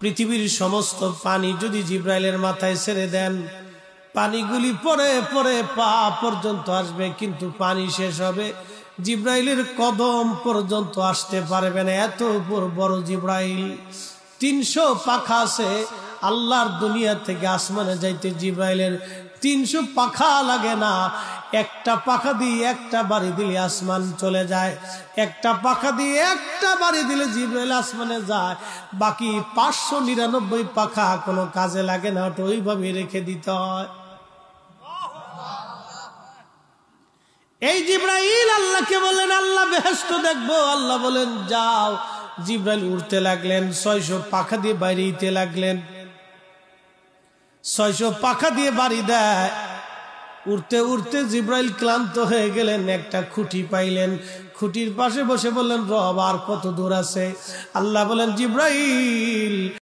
পৃথিবীর সমস্ত পানি যদি জিব্রাইলের মাথায় ছেড়ে দেন, পানিগুলি পরে পরে পা পর্যন্ত আসবে, কিন্তু পানি শেষ হবে, জিব্রাইলের কদম পর্যন্ত আসতে পারবে না। এত বড় জিব্রাইল। 300 পাখা আছে। আল্লাহর দুনিয়া থেকে আসমানে যাইতে জিব্রাইলের 300 পাখা লাগে না। একটা পাখা দিয়ে একটা বাড়ি দিলে আসমান চলে যায়, একটা পাখা দিয়ে একটা বাড়ি দিলে জিব্রাইল আসমানে যায়। বাকি 599 পাখা কোনো কাজে লাগে না, ওটা ওইভাবে রেখে দিতে হয়। এই জিব্রাইল আল্লাহকে বলেন, আল্লাহ বেহেশত দেখবো। আল্লাহ বলেন যাও। জিব্রাইল উড়তে লাগলেন, 600 পাখা দিয়ে বাইরেতে লাগলেন। 600 পাখা দিয়ে বাড়ি দেয়। উড়তে উড়তে জিব্রাইল ক্লান্ত হয়ে গেলেন, একটা খুঁটি পাইলেন, খুঁটির পাশে বসে বললেন রব আর কত দূর আছে? আল্লাহ বলেন জিব্রাইল